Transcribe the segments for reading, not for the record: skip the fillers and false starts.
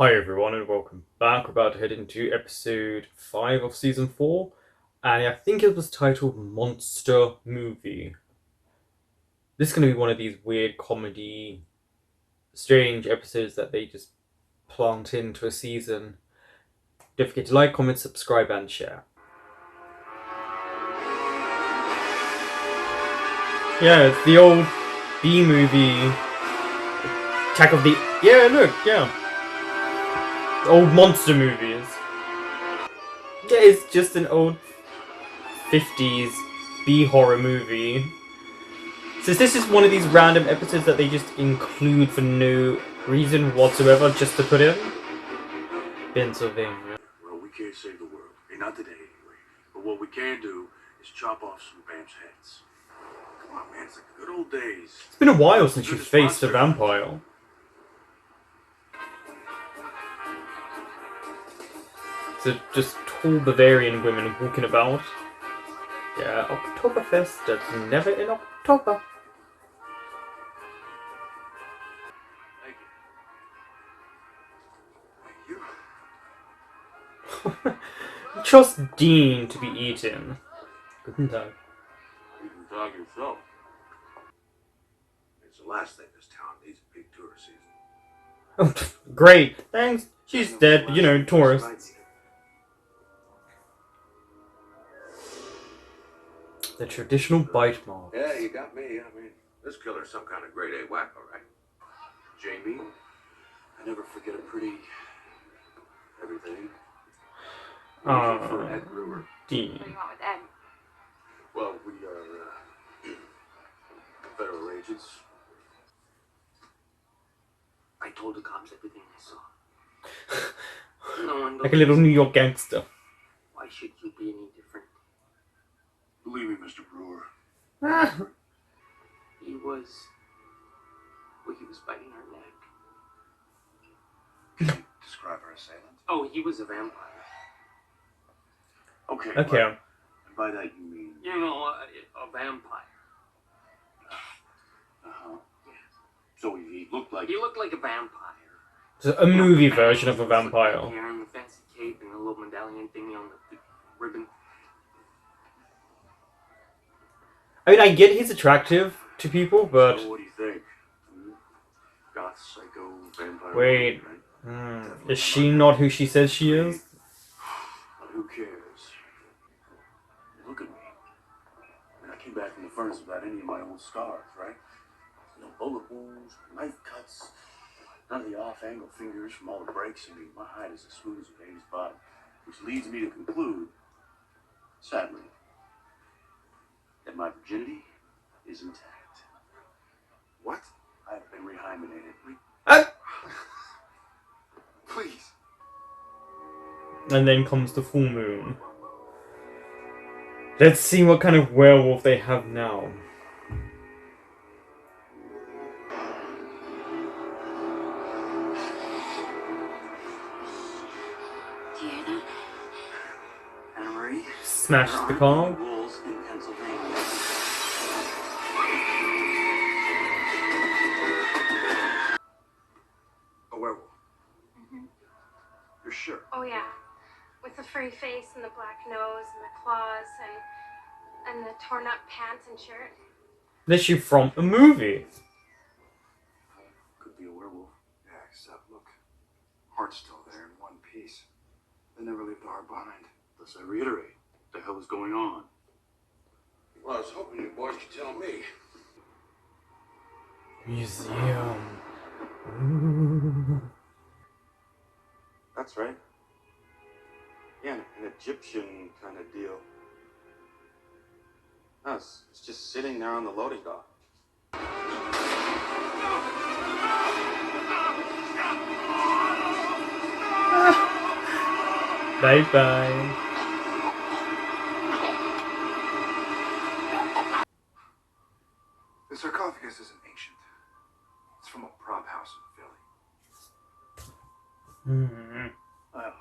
Hi everyone and welcome back. We're about to head into episode 5 of season 4, and I think it was titled Monster Movie. This is going to be one of these weird comedy, strange episodes that they just plant into a season. Don't forget to like, comment, subscribe, and share. Yeah, it's the old B movie. Attack of the... Yeah, look, yeah. Old monster movies. Yeah, it's just an old 50s B horror movie. Since this is one of these random episodes that they just include for no reason whatsoever, just to put in. Pennsylvania. Well, we can't save the world. Not today, anyway. But what we can do is chop off some Bam's heads. Come on, man. It's like the good old days. It's been a while since you faced a vampire. So just tall Bavarian women walking about. Yeah, Oktoberfest, that's never in October. Thank you. Trust Dean to be eaten. Guten Tag. You can talk yourself. It's the last thing this town needs, a big tourist season. Oh, great, thanks. She's dead, but you know, tourists. The traditional bite mark. Yeah, you got me. I mean, this killer's some kind of grade A wacko, right? Jamie, I never forget a pretty everything. Dean. What do you want with Ed? Well, we are federal agents. I told the cops everything I saw. No one Like a little New York gangster. Why should you be any different? Believe me, Mr. Brewer. He was biting her neck. Can you describe her assailant? Oh, he was a vampire. Okay. Okay. And by that you mean? You know, a vampire. Uh-huh. Yeah. So he looked like... He looked like a vampire. So a movie version of a vampire. Hair and the fancy cape and a little medallion thingy on the ribbon. I mean, I get he's attractive to people, but... So what do you think? Goth, psycho, vampire... Wait. Is she not who she says she is? But who cares? Look at me. I mean, I came back from the furnace without any of my old scars, right? No bullet wounds, knife cuts, none of the off-angle fingers from all the breaks. I mean, my hide is as smooth as a baby's body, which leads me to conclude, sadly, that my virginity is intact. What? I've been rehymenated. Please. And then comes the full moon. Let's see what kind of werewolf they have now. Do you hear that? Anna Marie? Smash the car. Wolves in Pennsylvania. A werewolf? Mm-hmm. You're sure? Oh yeah, with the furry face and the black nose and the claws and the torn up pants and shirt. Literally from a movie. Could be a werewolf. Yeah, except look, heart's still there in one piece. They never leave the heart behind. Thus I reiterate, what the hell is going on? Well, I was hoping you boys could tell me. Museum. Ooh. That's right. Yeah, an Egyptian kind of deal. No, it's just sitting there on the loading dock. Bye bye. The sarcophagus isn't ancient. It's from a prop house in Philly. Well,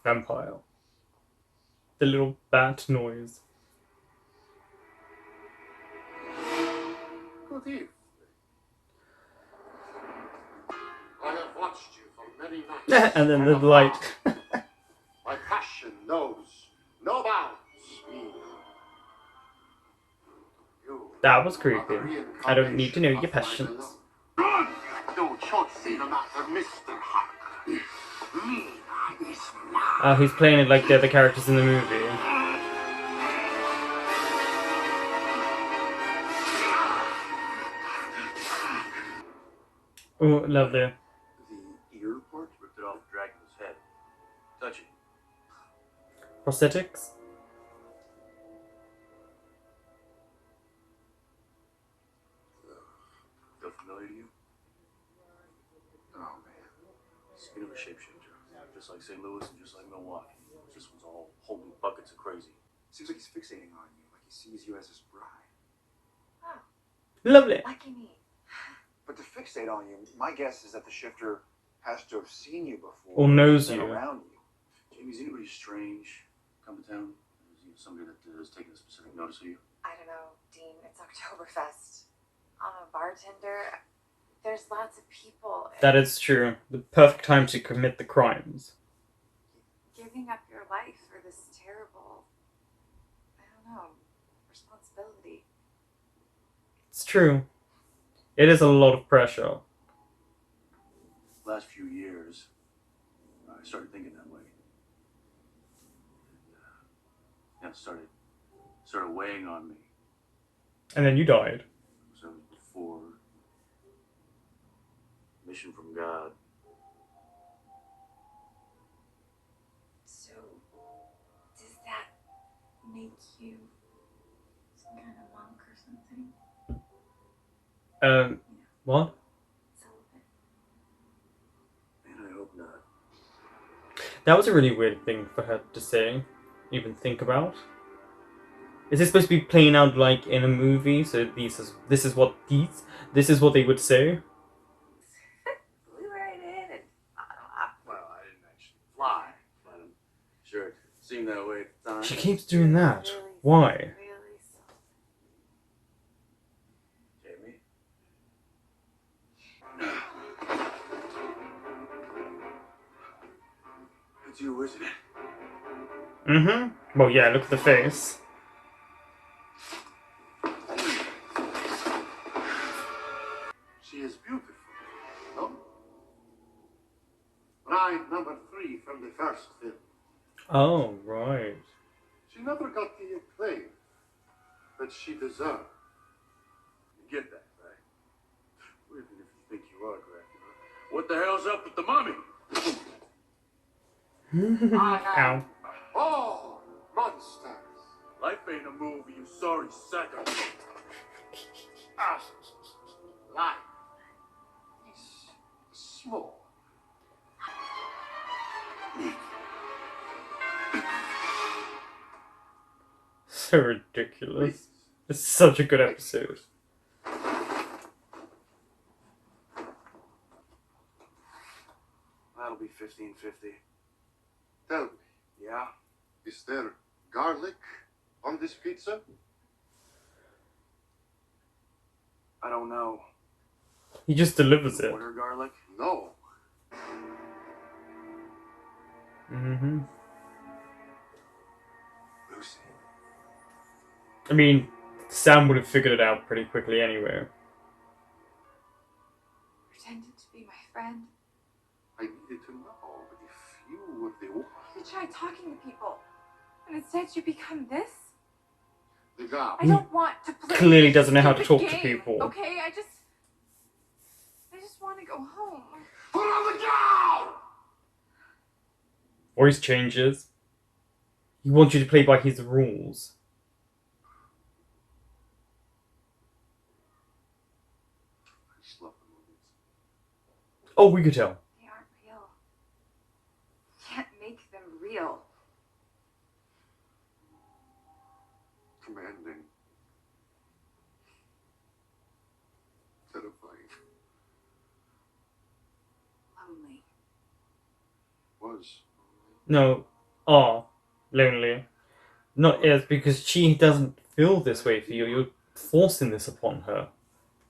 Vampire. The little bat noise. good to you. watched you for many nights. And then the light. My passion knows no bounds. You That was are creepy. the I don't need to know your reincarnation passions. of my beloved. No choice in the matter, Mr. Huck. Me is mine. He's playing it like the other characters in the movie. Oh, lovely. The ear part ripped it off Dracula's head. Touchy. Prosthetics? Feel familiar to you? Oh, man. Skin of a shapeshifter. Just like St. Louis and just like Milwaukee. This one's all holding buckets of crazy. Seems like he's fixating on you, like he sees you as his bride. Oh, Lovely. lucky me. But to fixate on you, my guess is that the shifter has to have seen you before. Or knows been you. around you. Jamie, is anybody strange come to town? Is he somebody that has taken a specific notice of you? I don't know, Dean. It's Oktoberfest. I'm a bartender. There's lots of people. That is true. The perfect time to commit the crimes. Giving up your life for this terrible, I don't know, responsibility. It's true. It is a lot of pressure. Last few years, I started thinking that way. And, it started weighing on me. And then you died. So before mission from God. So, does that make you some kind of monk or something? What? Celibate? Man, I hope not. That was a really weird thing for her to say, even think about. Is this supposed to be playing out like in a movie? So this is what they would say. Flew right in and Well, I didn't actually fly, but I'm sure it seemed that way at the time. She keeps doing that. Really, Why? really soft. Jamie? It's you, isn't it? Mm-hmm. Well, yeah, look at the face. She is beautiful, no? Bride number 3 from the first film. Oh, right. She never got the acclaim that she deserved. You get that, right? Even if you think you are Dracula. What the hell's up with the mummy? Ow. Oh, monsters! Life ain't a movie, you sorry sucker. Ah, life is small. So ridiculous. It's such a good episode. That'll be $15.50. Tell me, Yeah? is there garlic on this pizza? I don't know. He just delivers it. Order garlic? No. Mm-hmm. Lucy. I mean, Sam would have figured it out pretty quickly anyway. Pretended to be my friend. I needed to know, but if you were the one, You try talking to people, and instead you become this? the guy. I don't want to play Clearly this doesn't know how to stupid talk to game, people. Okay, I just want to go home. Put on the gun! Voice changes. He wants you to play by his rules. I just love the movies. Oh, we could tell. They aren't real. Can't make them real. Commanding. Terrifying. Lonely. Was. No. Lonely. Not is because she doesn't feel this way for you. You're forcing this upon her.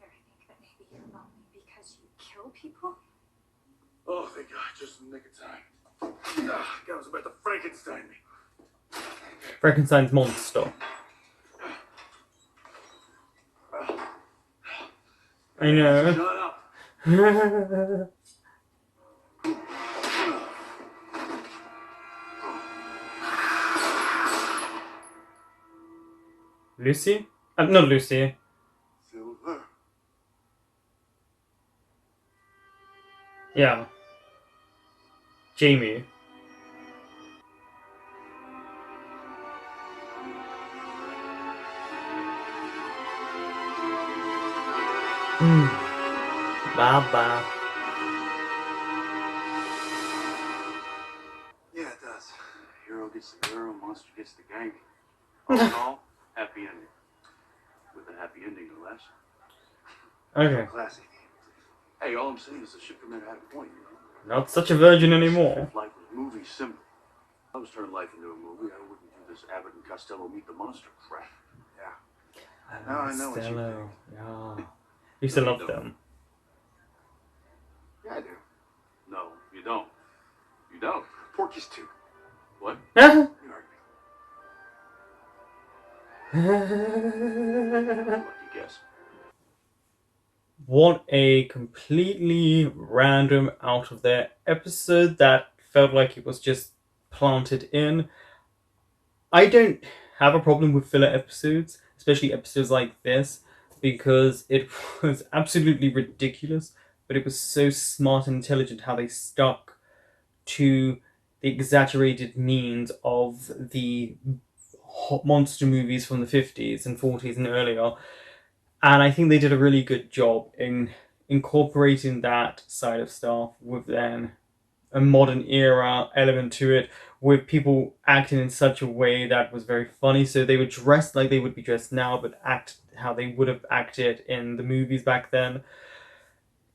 I think that maybe you're lonely because you kill people? thank God, just in the nick of time. God, I was about to Frankenstein me. Frankenstein's monster. I know. Shut up. Lucy? Not Lucy. Silver. Yeah. Jamie. Baba. Yeah, it does. Hero gets the hero, monster gets the gang. All in all, happy ending. With a happy ending, no less. Okay. Classy. Hey, all I'm saying is the shipperman had a point, you know? Not such a virgin anymore. If life was movie simple. If I was turning life into a movie, I wouldn't do this Abbott and Costello meet the monster crap. Yeah. Now I know what you Costello. think. Yeah. Used to No, you love don't. them. Yeah, I do. No, you don't. You don't. Porky's too. What? You heard me. Lucky guess. What a completely random out of there episode that felt like it was just planted in. I don't have a problem with filler episodes, especially episodes like this, because it was absolutely ridiculous, but it was so smart and intelligent how they stuck to the exaggerated means of the monster movies from the 50s and 40s and earlier. And I think they did a really good job in incorporating that side of stuff with then a modern era element to it, with people acting in such a way that was very funny. So they were dressed like they would be dressed now, but act how they would have acted in the movies back then.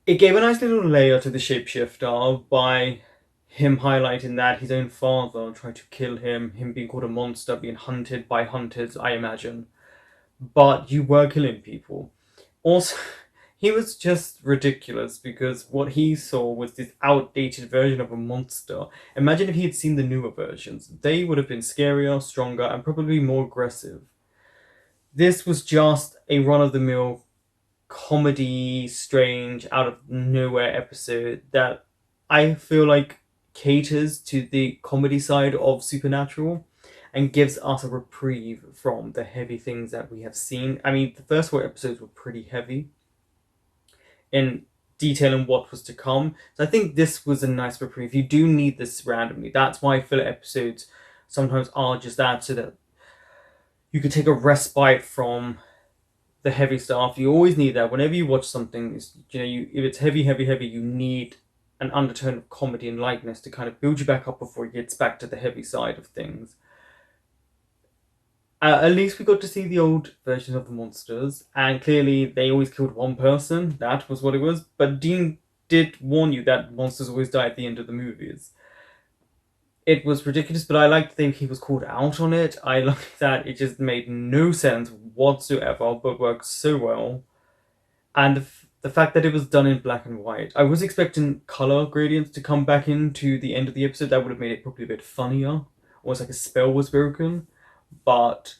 It gave a nice little layer to the shapeshifter by him highlighting that his own father tried to kill him being called a monster, being hunted by hunters, I imagine. But you were killing people. Also, he was just ridiculous because what he saw was this outdated version of a monster. Imagine if he had seen the newer versions. They would have been scarier, stronger, and probably more aggressive. This was just a run of the mill comedy, strange, out of nowhere episode that I feel like caters to the comedy side of Supernatural and gives us a reprieve from the heavy things that we have seen. I mean, the first 4 episodes were pretty heavy in detailing what was to come. So I think this was a nice reprieve. You do need this randomly. That's why filler episodes sometimes are just that, so that you could take a respite from the heavy stuff. You always need that. Whenever you watch something, if it's heavy, you need an undertone of comedy and lightness to kind of build you back up before it gets back to the heavy side of things. At least we got to see the old versions of the monsters, and clearly they always killed one person. That was what it was. But Dean did warn you that monsters always die at the end of the movies. It was ridiculous, but I liked that he was called out on it. I liked that it just made no sense whatsoever, but worked so well. And the fact that it was done in black and white. I was expecting color gradients to come back into the end of the episode. That would have made it probably a bit funnier. Almost like a spell was broken. But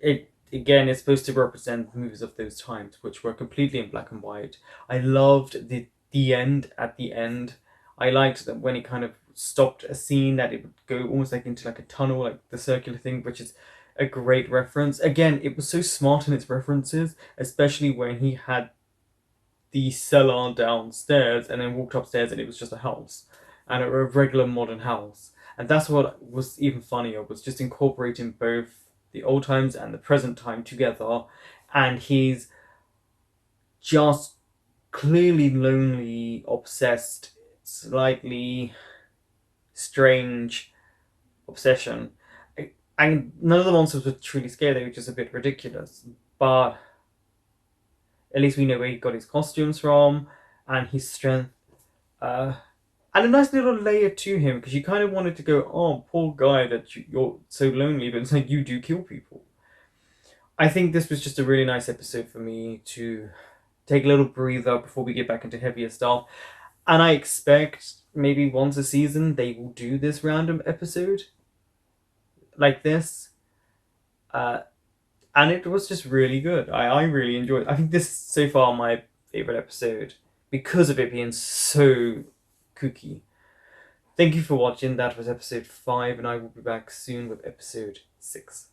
it again is supposed to represent the movies of those times, which were completely in black and white. I loved the end at the end. I liked that when it kind of stopped a scene, that it would go almost like into like a tunnel, like the circular thing, which is a great reference. Again, it was so smart in its references, especially when he had the cellar downstairs and then walked upstairs and it was just a house and a regular modern house. And that's what was even funnier, was just incorporating both the old times and the present time together. And he's just clearly lonely, obsessed, slightly strange obsession. And none of the monsters were truly scary, they were just a bit ridiculous. But at least we know where he got his costumes from and his strength. And a nice little layer to him, because you kind of wanted to go, oh, poor guy, that you're so lonely, but it's like you do kill people. I think this was just a really nice episode for me to take a little breather before we get back into heavier stuff. And I expect maybe once a season they will do this random episode like this. And it was just really good. I really enjoyed it. I think this is so far my favorite episode because of it being so kooky. Thank you for watching. That was episode 5, and I will be back soon with episode 6.